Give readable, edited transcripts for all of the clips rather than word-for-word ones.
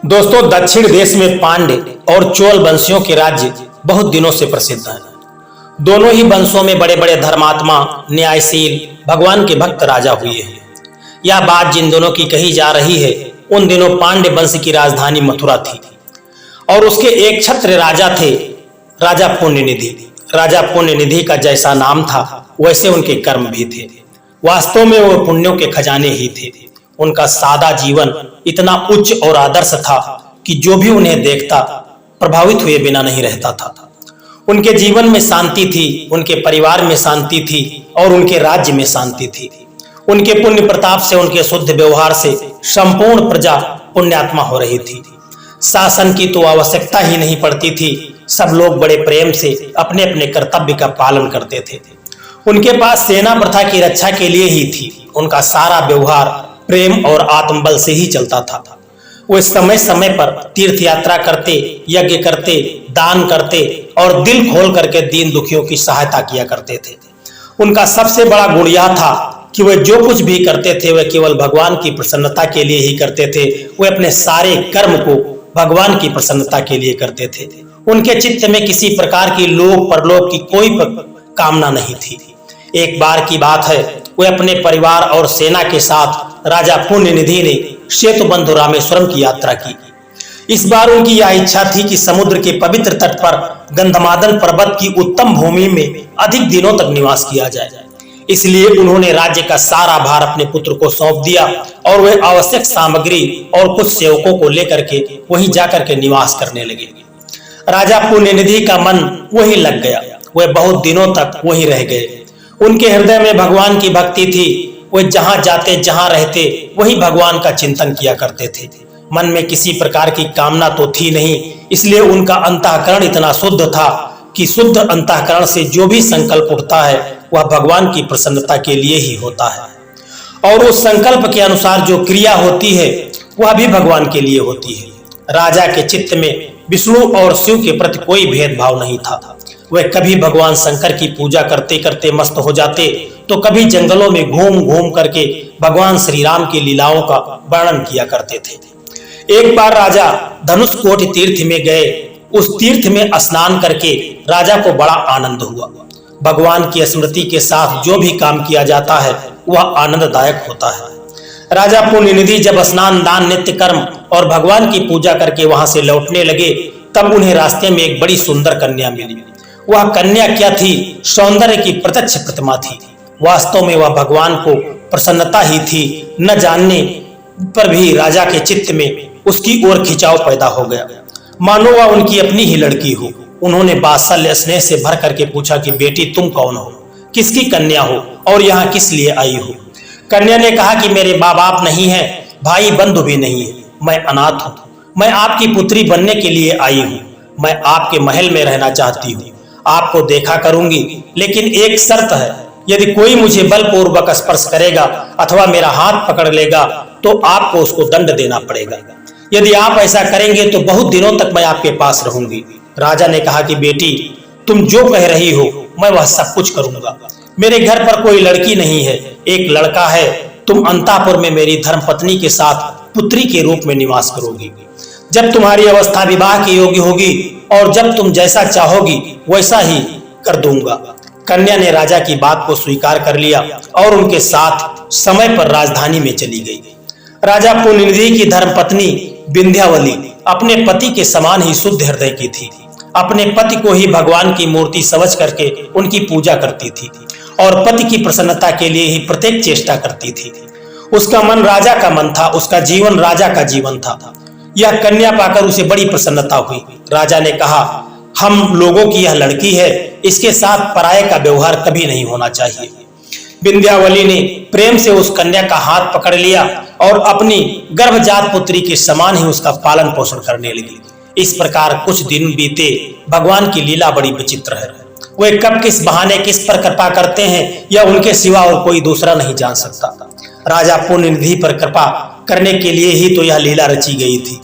दोस्तों, दक्षिण देश में पांड्य और चोल वंशियों के राज्य बहुत दिनों से प्रसिद्ध हैं। दोनों ही वंशों में बड़े बड़े धर्मात्मा, न्यायशील, भगवान के भक्त राजा हुए हैं। यह बात जिन दोनों की कही जा रही है, उन दिनों पांड्य वंश की राजधानी मथुरा थी और उसके एक छत्र राजा थे, राजा पुण्यनिधि। राजा पुण्यनिधि का जैसा नाम था वैसे उनके कर्म भी थे। वास्तव में वो पुण्यों के खजाने ही थे। उनका सादा जीवन इतना उच्च और आदर्श था कि जो भी उन्हें देखता प्रभावित हुए बिना नहीं रहता था। उनके जीवन में शांति थी, उनके परिवार में शांति थी और उनके राज्य में शांति थी। उनके पुण्य प्रताप से, उनके शुद्ध व्यवहार से संपूर्ण प्रजा पुण्यात्मा हो रही थी। शासन की तो आवश्यकता ही नहीं पड़ती थी। सब लोग बड़े प्रेम से अपने अपने कर्तव्य का पालन करते थे। उनके पास सेना प्रथा की रक्षा के लिए ही थी। उनका सारा व्यवहार प्रेम और आत्मबल से ही चलता था। वे समय समय पर तीर्थ यात्रा करते, यज्ञ करते, दान करते और दिल खोल करके दीन दुखियों की सहायता किया करते थे। उनका सबसे बड़ा गुण यह था कि वे जो कुछ भी करते थे वे केवल भगवान की प्रसन्नता के लिए ही करते थे। वे अपने सारे कर्म को भगवान की प्रसन्नता के लिए करते थे। उनके चित्त में किसी प्रकार की लोक परलोक की कोई कामना नहीं थी। एक बार की बात है, वे अपने परिवार और सेना के साथ राजा पुण्यनिधि ने सेतुबंध रामेश्वरम की यात्रा की। इस बार उनकी यह इच्छा थी कि समुद्र के पवित्र तट पर गंधमादन पर्वत की उत्तम भूमि में अधिक दिनों तक निवास किया जाए। इसलिए उन्होंने राज्य का सारा भार अपने पुत्र को सौंप दिया और वे आवश्यक सामग्री और कुछ सेवकों को लेकर के वहीं जाकर के निवास करने लगे। राजा पुण्यनिधि का मन वहीं लग गया। वे बहुत दिनों तक वहीं रह गए। उनके हृदय में भगवान की भक्ति थी। वे जहां जाते, जहां रहते, वही भगवान का चिंतन किया करते थे। मन में किसी प्रकार की कामना तो थी नहीं, इसलिए उनका अंतःकरण इतना शुद्ध था कि शुद्ध अंतःकरण से जो भी संकल्प उठता है वह भगवान की प्रसन्नता के लिए ही होता है और उस संकल्प के अनुसार जो क्रिया होती है वह भी भगवान के लिए होती है। राजा के चित्त में विष्णु और शिव के प्रति कोई भेदभाव नहीं था। वे कभी भगवान शंकर की पूजा करते करते मस्त हो जाते तो कभी जंगलों में घूम घूम करके भगवान श्री राम की लीलाओं का वर्णन किया करते थे। एक बार राजा धनुषकोट तीर्थ में गए। उस तीर्थ में स्नान करके राजा को बड़ा आनंद हुआ। भगवान की स्मृति के साथ जो भी काम किया जाता है वह आनंददायक होता है। राजा पुण्यनिधि जब स्नान, दान, नित्य कर्म और भगवान की पूजा करके वहां से लौटने लगे तब उन्हें रास्ते में एक बड़ी सुंदर कन्या मिली। वह कन्या क्या थी? सौंदर्य की प्रत्यक्ष प्रतिमा थी। वास्तव में वह भगवान को प्रसन्नता ही थी। न जानने पर भी राजा के चित्त में उसकी ओर खिंचाव पैदा हो गया, मानो वह उनकी अपनी ही लड़की हो। उन्होंने वात्सल्य स्नेह से भर करके पूछा कि बेटी तुम कौन हो, किसकी कन्या हो और यहाँ किस लिए आई हो? कन्या ने कहा कि मेरे माँ बाप नहीं है, भाई बंधु भी नहीं है, मैं अनाथ हूँ। मैं आपकी पुत्री बनने के लिए आई हूँ। मैं आपके महल में रहना चाहती हूँ। आपको देखा करूंगी, लेकिन एक शर्त है, यदि कोई मुझे बलपूर्वक स्पर्श करेगा अथवा मेरा हाथ पकड़ लेगा तो आपको उसको दंड देना पड़ेगा। यदि आप ऐसा करेंगे तो बहुत दिनों तक मैं आपके पास रहूंगी। राजा ने कहा कि बेटी तुम जो कह रही हो मैं वह सब कुछ करूंगा। मेरे घर पर कोई लड़की नहीं है, एक लड़का है। तुम अंतापुर में मेरी धर्मपत्नी के साथ पुत्री के रूप में निवास करोगी। जब तुम्हारी अवस्था विवाह की योग्य होगी और जब तुम जैसा चाहोगी वैसा ही कर दूंगा। कन्या ने राजा की बात को स्वीकार कर लिया और उनके साथ समय पर राजधानी में चली गई। राजा पुण्यनिधि की धर्मपत्नी विंध्यावली अपने पति के समान ही शुद्ध हृदय की थी। अपने पति को ही भगवान की मूर्ति समझ करके उनकी पूजा करती थी और पति की प्रसन्नता के लिए ही प्रत्येक चेष्टा करती थी। उसका मन राजा का मन था, उसका जीवन राजा का जीवन था। यह कन्या पाकर उसे बड़ी प्रसन्नता हुई। राजा ने कहा, हम लोगों की यह लड़की है, इसके साथ पराये का व्यवहार कभी नहीं होना चाहिए। विंध्यावली ने प्रेम से उस कन्या का हाथ पकड़ लिया और अपनी गर्भजात पुत्री के समान ही उसका पालन पोषण करने लगी। इस प्रकार कुछ दिन बीते। भगवान की लीला बड़ी विचित्र है। वे कब किस बहाने किस पर कृपा करते हैं यह उनके सिवा और कोई दूसरा नहीं जान सकता। राजा पुण्यनिधि पर कृपा करने के लिए ही तो यह लीला रची गई थी।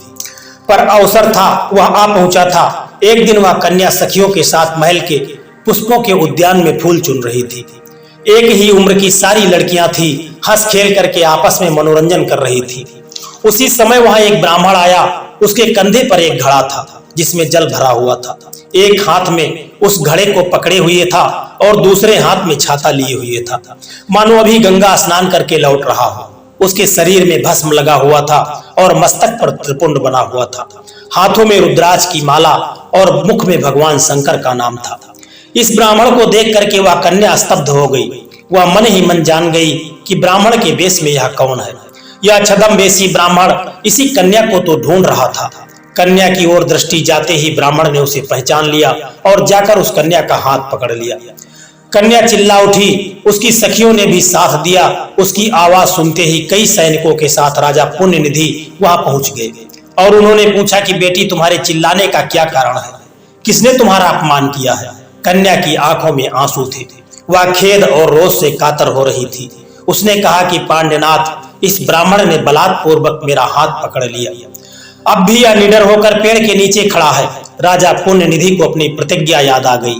पर अवसर था, वह आ पहुंचा था। एक दिन वह कन्या सखियों के साथ महल के पुष्पों के उद्यान में फूल चुन रही थी। एक ही उम्र की सारी लड़कियां थी, हंस खेल करके आपस में मनोरंजन कर रही थी। उसी समय वहां एक ब्राह्मण आया उसके कंधे पर एक घड़ा था जिसमें जल भरा हुआ था। एक हाथ में उस घड़े को पकड़े हुए था और दूसरे हाथ में छाता लिए हुए था, मानो अभी गंगा स्नान करके लौट रहा हो। उसके शरीर में भस्म लगा हुआ था और मस्तक पर त्रिपुंड बना हुआ था। हाथों में रुद्राक्ष की माला और मुख में भगवान शंकर का नाम था। इस ब्राह्मण को देख करके वह कन्या स्तब्ध हो गई। वह मन ही मन जान गई कि ब्राह्मण के वेश में यह कौन है। यह छद्मवेशी ब्राह्मण इसी कन्या को तो ढूंढ रहा था। कन्या की ओर दृष्टि जाते ही ब्राह्मण ने उसे पहचान लिया और जाकर उस कन्या का हाथ पकड़ लिया। कन्या चिल्ला उठी, उसकी सखियों ने भी साथ दिया। उसकी आवाज सुनते ही कई सैनिकों के साथ राजा पुण्यनिधि वहां पहुंच गए और उन्होंने पूछा कि बेटी, तुम्हारे चिल्लाने का क्या कारण है? किसने तुम्हारा अपमान किया है? कन्या की आंखों में आंसू थे। वह खेद और रोष से कातर हो रही थी। उसने कहा कि पांड्यनाथ, इस ब्राह्मण ने बलात्पूर्वक मेरा हाथ पकड़ लिया। अब भी यह निडर होकर पेड़ के नीचे खड़ा है। राजा पुण्यनिधि को अपनी प्रतिज्ञा याद आ गई।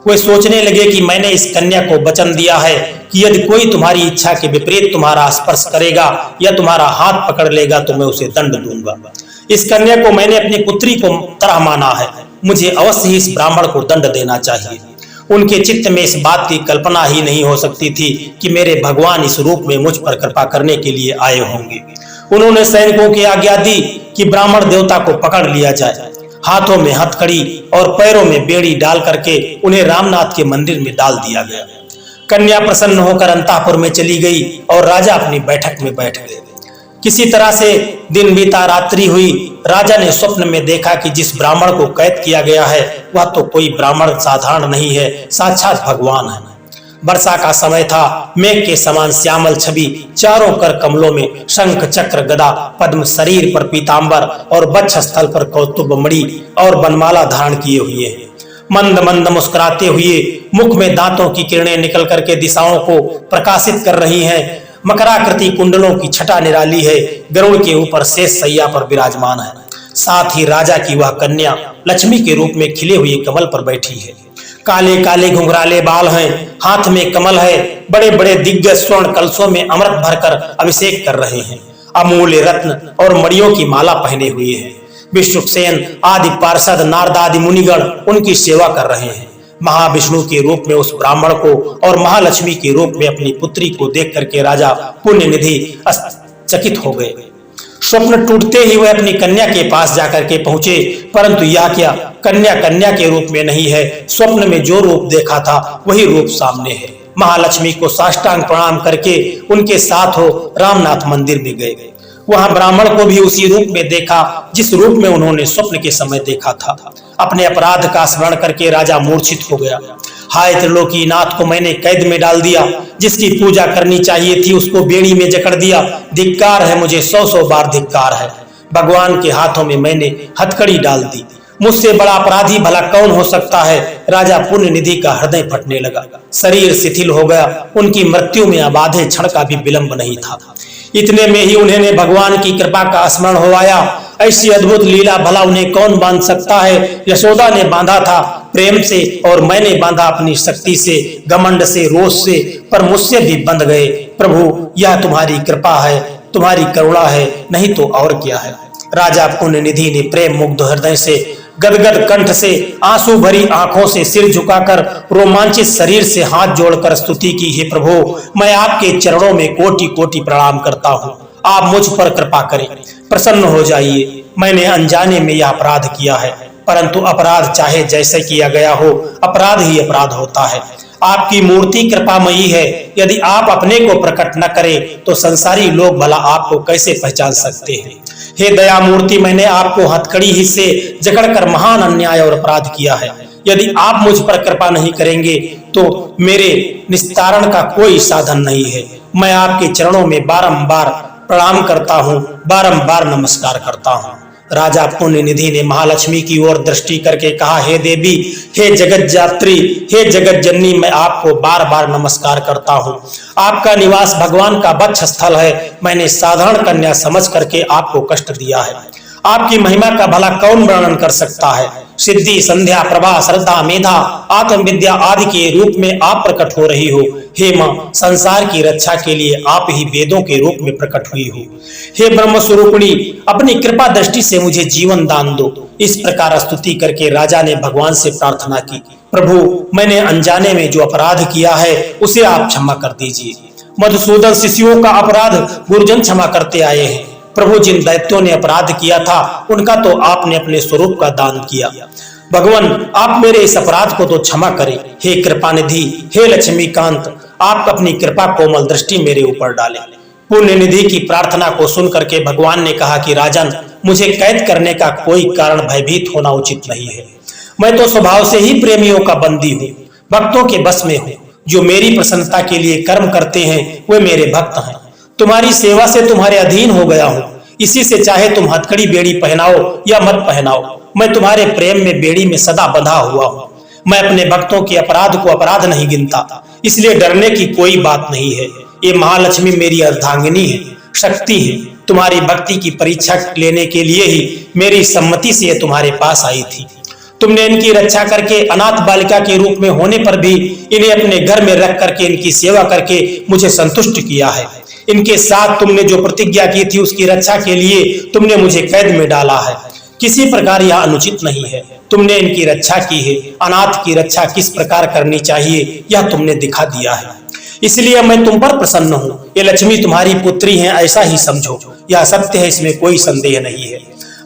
वे सोचने लगे कि मैंने इस कन्या को वचन दिया है कि यदि कोई तुम्हारी इच्छा के विपरीत तुम्हारा स्पर्श करेगा या तुम्हारा हाथ पकड़ लेगा तो मैं उसे दंड दूंगा। इस कन्या को मैंने अपनी पुत्री को तरह माना है। मुझे अवश्य ही इस ब्राह्मण को दंड देना चाहिए। उनके चित्त में इस बात की कल्पना ही नहीं हो सकती थी कि मेरे भगवान इस रूप में मुझ पर कृपा करने के लिए आए होंगे। उन्होंने सैनिकों की आज्ञा दी कि ब्राह्मण देवता को पकड़ लिया जाए। हाथों में हथकड़ी और पैरों में बेड़ी डाल करके उन्हें रामनाथ के मंदिर में डाल दिया गया। कन्या प्रसन्न होकर अंतःपुर में चली गई और राजा अपनी बैठक में बैठ गए। किसी तरह से दिन बीता, रात्रि हुई। राजा ने स्वप्न में देखा कि जिस ब्राह्मण को कैद किया गया है वह तो कोई ब्राह्मण साधारण नहीं है, साक्षात भगवान है। वर्षा का समय था। मेघ के समान श्यामल छवि, चारों कर कमलों में शंख चक्र गदा पद्म, शरीर पर पीतांबर और वक्ष स्थल पर कौस्तुभ मणि और बनमाला धारण किए हुए हैं। मंद मंद मुस्कुराते हुए मुख में दांतों की किरणें निकल करके दिशाओं को प्रकाशित कर रही हैं। मकराकृति कुंडलों की छटा निराली है। गरुड़ के ऊपर शेष सैया पर विराजमान है। साथ ही राजा की वह कन्या लक्ष्मी के रूप में खिले हुए कमल पर बैठी है। काले काले घुंघराले बाल हैं, हाथ में कमल है। बड़े बड़े दिग्गज स्वर्ण कलशों में अमृत भरकर अभिषेक कर रहे हैं। अमूल्य रत्न और मणियों की माला पहने हुए हैं। विष्णुसेन आदि पार्षद, नारद आदि मुनिगण उनकी सेवा कर रहे हैं। महाविष्णु के रूप में उस ब्राह्मण को और महालक्ष्मी के रूप में अपनी पुत्री को देख करके राजा पुण्यनिधि चकित हो गए। स्वप्न टूटते ही वह अपनी कन्या के पास जाकर के पहुंचे, परंतु यह क्या, कन्या के रूप में नहीं है। स्वप्न में जो रूप देखा था वही रूप सामने है। महालक्ष्मी को साष्टांग प्रणाम करके उनके साथ हो रामनाथ मंदिर में गए। वहां ब्राह्मण को भी उसी रूप में देखा जिस रूप में उन्होंने स्वप्न के समय देखा था। अपने अपराध का स्मरण करके राजा मूर्छित हो गया। हाय त्रिलोकीनाथ को मैंने कैद में डाल दिया। जिसकी पूजा करनी चाहिए थी उसको बेड़ी में जकड़ दिया। धिक्कार है मुझे, 100 बार धिक्कार है। भगवान के हाथों में मैंने हथकड़ी डाल दी। मुझसे बड़ा अपराधी भला कौन हो सकता है। राजा पुण्यनिधि का हृदय फटने लगा। शरीर शिथिल हो गया। उनकी मृत्यु में अब आधे क्षण का भी विलंब नहीं था। इतने में ही उन्हें भगवान की कृपा का स्मरण हो आया। ऐसी अद्भुत लीला भला उन्हें कौन बांध सकता है। यशोदा ने बांधा था प्रेम से और मैंने बांधा अपनी शक्ति से, घमंड से, रोष से, पर मुझसे भी बंध गए। प्रभु, यह तुम्हारी कृपा है, तुम्हारी करुणा है, नहीं तो और क्या है। राजा पुण्यनिधि ने प्रेम मुग्ध हृदय से, गदगद कंठ से, आंसू भरी आंखों से, सिर झुकाकर, रोमांचित शरीर से हाथ जोड़कर स्तुति की, हे प्रभु, मैं आपके चरणों में कोटि कोटि प्रणाम करता हूँ। आप मुझ पर कृपा करें, प्रसन्न हो जाइए। मैंने अनजाने में यह अपराध किया है, परंतु अपराध चाहे जैसे किया गया हो, अपराध ही अपराध होता है। आपकी मूर्ति कृपामयी है। यदि आप अपने को प्रकट न करें तो संसारी लोग भला आपको कैसे पहचान सकते हैं। हे दया मूर्ति, मैंने आपको हथकड़ी ही से जकड़कर महान अन्याय और अपराध किया है। यदि आप मुझ पर कृपा नहीं करेंगे तो मेरे निस्तारण का कोई साधन नहीं है। मैं आपके चरणों में बारंबार प्रणाम करता हूँ, बारंबार नमस्कार करता हूँ। राजा पुण्यनिधि ने महालक्ष्मी की ओर दृष्टि करके कहा, हे देवी, हे जगत जात्री, हे जगत जननी, मैं आपको बार बार नमस्कार करता हूँ। आपका निवास भगवान का वक्ष स्थल है। मैंने साधारण कन्या समझ करके आपको कष्ट दिया है। आपकी महिमा का भला कौन वर्णन कर सकता है। सिद्धि, संध्या, प्रभा, श्रद्धा, मेधा, आत्म विद्या आदि के रूप में आप प्रकट हो रही हो। हे माँ, संसार की रक्षा के लिए आप ही वेदों के रूप में प्रकट हुई हो। हे ब्रह्म स्वरूपिणी, अपनी कृपा दृष्टि से मुझे जीवन दान दो। इस प्रकार स्तुति करके राजा ने भगवान से प्रार्थना की, प्रभु, मैंने अनजाने में जो अपराध किया है उसे आप क्षमा कर दीजिए। मधुसूदन, शिष्यों का अपराध गुरुजन क्षमा करते आए हैं। प्रभु, जिन दैत्यों ने अपराध किया था उनका तो आपने अपने स्वरूप का दान किया। भगवान, आप मेरे इस अपराध को तो क्षमा करें। हे कृपानिधि, हे लक्ष्मीकांत, आप अपनी कृपा कोमल दृष्टि मेरे ऊपर डालें। पुण्य निधि की प्रार्थना को सुन करके भगवान ने कहा कि राजन, मुझे कैद करने का कोई कारण भयभीत होना उचित नहीं है। मैं तो स्वभाव से ही प्रेमियों का बंदी हूँ, भक्तों के बस में हूँ। जो मेरी प्रसन्नता के लिए कर्म करते हैं वे मेरे भक्त हैं। तुम्हारी सेवा से तुम्हारे अधीन हो गया हूँ। इसी से चाहे तुम हथकड़ी बेड़ी पहनाओ या मत पहनाओ, मैं तुम्हारे प्रेम में बेड़ी में सदा बंधा हुआ हूँ। मैं अपने भक्तों के अपराध को अपराध नहीं गिनता, इसलिए डरने की कोई बात नहीं है। ये महालक्ष्मी मेरी अर्धांगिनी है, शक्ति है। तुम्हारी भक्ति की परीक्षा लेने के लिए ही मेरी सम्मति से ये तुम्हारे पास आई थी। तुमने इनकी रक्षा करके अनाथ बालिका के रूप में होने पर भी इन्हें अपने घर में रख करके इनकी सेवा करके मुझे संतुष्ट किया है। इनके साथ तुमने जो प्रतिज्ञा की थी उसकी रक्षा के लिए तुमने मुझे कैद में डाला है। किसी प्रकार यह अनुचित नहीं है। तुमने इनकी रक्षा की है। अनाथ की रक्षा किस प्रकार करनी चाहिए यह तुमने दिखा दिया है, इसलिए मैं तुम पर प्रसन्न हूँ। ये लक्ष्मी तुम्हारी पुत्री है, ऐसा ही समझो। यह सत्य है, इसमें कोई संदेह नहीं है।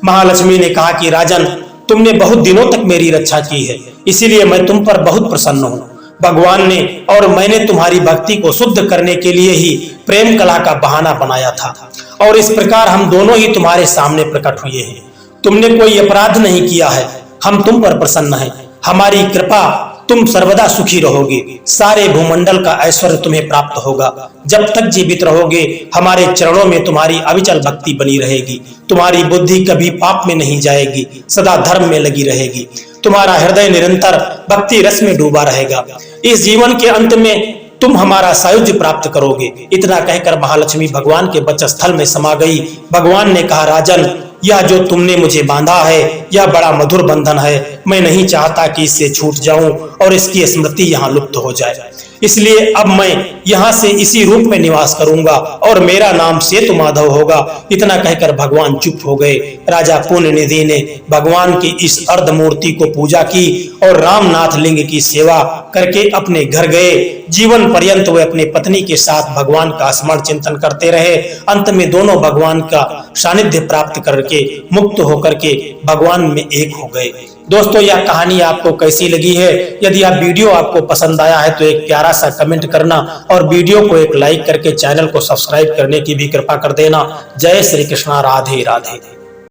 महालक्ष्मी ने कहा कि राजन, तुमने बहुत दिनों तक मेरी रक्षा की है, इसीलिए मैं तुम पर बहुत प्रसन्न हूँ। भगवान ने और मैंने तुम्हारी भक्ति को शुद्ध करने के लिए ही प्रेम कला का बहाना बनाया था, और इस प्रकार हम दोनों ही तुम्हारे सामने प्रकट हुए हैं। तुमने कोई अपराध नहीं किया है, हम तुम पर प्रसन्न हैं। हमारी कृपा, तुम सर्वदा सुखी रहोगे। सारे भूमंडल का ऐश्वर्य तुम्हें प्राप्त होगा। जब तक जीवित रहोगे हमारे चरणों में तुम्हारी अविचल भक्ति बनी रहेगी। तुम्हारी बुद्धि कभी पाप में नहीं जाएगी, सदा धर्म में लगी रहेगी। तुम्हारा हृदय निरंतर भक्ति रस में डूबा रहेगा। इस जीवन के अंत में तुम हमारा सायुज्य प्राप्त करोगे। इतना कहकर महालक्ष्मी भगवान के वक्षस्थल में समा गई। भगवान ने कहा, राजन, यह जो तुमने मुझे बांधा है यह बड़ा मधुर बंधन है। मैं नहीं चाहता कि इससे छूट जाऊं और इसकी स्मृति यहाँ लुप्त हो जाए, इसलिए अब मैं यहाँ से इसी रूप में निवास करूंगा और मेरा नाम सेतु माधव होगा। इतना कहकर भगवान चुप हो गए। राजा पुण्य निधि ने भगवान की इस अर्ध मूर्ति को पूजा की और रामनाथ लिंग की सेवा करके अपने घर गए। जीवन पर्यंत वे अपनी पत्नी के साथ भगवान का स्मरण चिंतन करते रहे। अंत में दोनों भगवान का सानिध्य प्राप्त करके मुक्त होकर के भगवान में एक हो गए। दोस्तों, यह कहानी आपको कैसी लगी है? यदि आप वीडियो आपको पसंद आया है तो एक प्यारा सा कमेंट करना और वीडियो को एक लाइक करके चैनल को सब्सक्राइब करने की भी कृपा कर देना। जय श्री कृष्णा, राधे राधे।